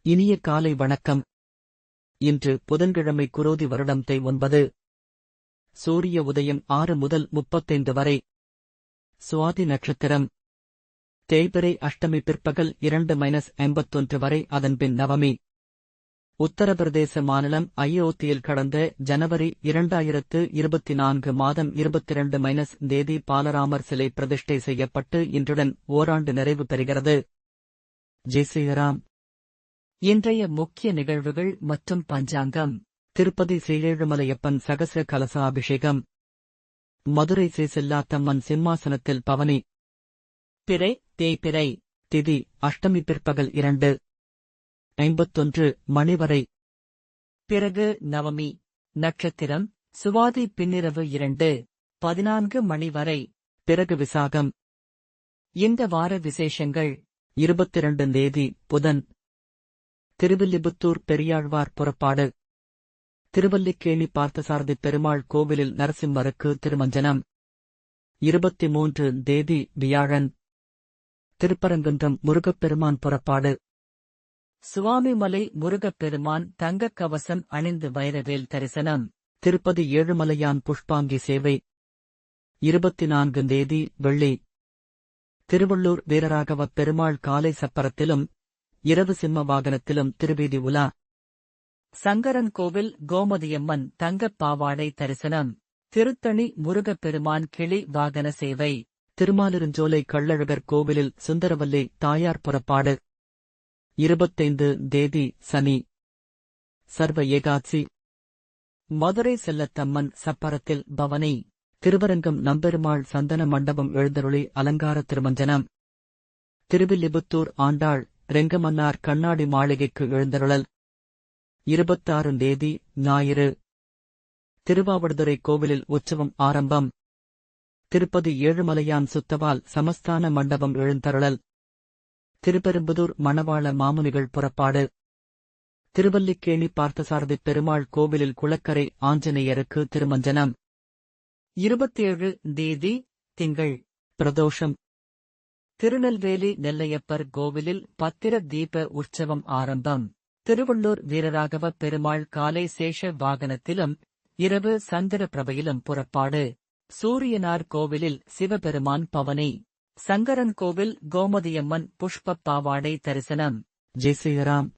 இனிய காலை வணக்கம். இன்று புதன்கிழமை குரோதி வருடம் தை 9. சூரிய உதயம் 6 முதல் 35 வரை. சுவாதி நட்சத்திரம். தேய்பிறை அஷ்டமி பிற்பகல் 2-51 வரை. அதன்பின் நவமி. உத்தரப்பிரதேச மாநிலம் அயோத்தியில் கடந்த ஜனவரி 2024 மாதம் 22 தேதி பாலராமர் சிலை பிரதிஷ்டை செய்யப்பட்டு இன்றுடன் ஓராண்டு நிறைவு பெறுகிறது. ஜெய் ஸ்ரீராம். இன்றைய முக்கிய நிகழ்வுகள் மற்றும் பஞ்சாங்கம். திருப்பதி ஸ்ரீஏழுமலையப்பன் சகஸ்ர கலசாபிஷேகம். மதுரை ஸ்ரீ செல்லாத்தம்மன் சிம்மாசனத்தில் பவனி. பிறை தேய்பிறை. திதி அஷ்டமி பிற்பகல் 2:51 மணி வரை. பிறகு நவமி. நட்சத்திரம் சுவாதி பின்னிரவு 2:14 மணி வரை. பிறகு விசாகம். இந்த வார விசேஷங்கள். 22 தேதி புதன். திருவில்லிபுத்தூர் பெரியாழ்வார் புறப்பாடு. திருவல்லிக்கேணி பார்த்தசாரதி பெருமாள் கோவிலில் நரசிம்மருக்கு திருமஞ்சனம். 23 தேதி வியாழன். திருப்பரங்குன்றம் முருகப்பெருமான் புறப்பாடு. சுவாமிமலை முருகப்பெருமான் தங்கக் கவசம் அணிந்து வைரவேல் தரிசனம். திருப்பதி ஏழுமலையான் புஷ்பாங்கி சேவை. 24 தேதி வெள்ளி. திருவள்ளூர் வீரராகவப் பெருமாள் காலை சப்பரத்திலும் இரவு சிம்ம வாகனத்திலும் திருவீதி உலா. சங்கரன் கோவில் கோமதியம்மன் தங்கப் பாவாடை தரிசனம். திருத்தணி முருகப்பெருமான் கிளி வாகன சேவை. திருமாலிருஞ்சோலை கள்ளழகர் கோவிலில் சுந்தரவல்லி தாயார் புறப்பாடு. 25 தேதி சனி. சர்வ ஏகாதசி. மதுரை செல்லத்தம்மன் சப்பரத்தில் பவனி. திருவரங்கம் நம்பெருமாள் சந்தன மண்டபம் எழுந்தருளி அலங்கார திருமஞ்சனம். திருவில்லிபுத்தூர் ஆண்டாள் ரெங்கமன்னார் கண்ணாடி மாளிகைக்கு எழுந்தருளல். 26 தேதி ஞாயிறு. திருவாவடுதுறை கோவிலில் உற்சவம் ஆரம்பம். திருப்பதி ஏழுமலையான் சுத்தவால் சமஸ்தான மண்டபம் எழுந்தருளல். திருப்பெரும்புதூர் மணவாள மாமுனிகள் புறப்பாடு. திருவல்லிக்கேணி பார்த்தசாரதி பெருமாள் கோவிலில் குளக்கரை ஆஞ்சநேயருக்கு திருமஞ்சனம். 27 தேதி திங்கள் பிரதோஷம். திருநெல்வேலி நெல்லையப்பர் கோவிலில் பத்திர தீப உற்சவம் ஆரம்பம். திருவள்ளூர் வீரராகவப் பெருமாள் காலை சேஷ வாகனத்திலும் இரவு சந்திர பிரபையிலும் புறப்பாடு. சூரியனார் கோவிலில் சிவபெருமான் பவனி. சங்கரன் கோவில் கோமதியம்மன் புஷ்பப் பாவாடை தரிசனம். ஜெய் ஸ்ரீராம்.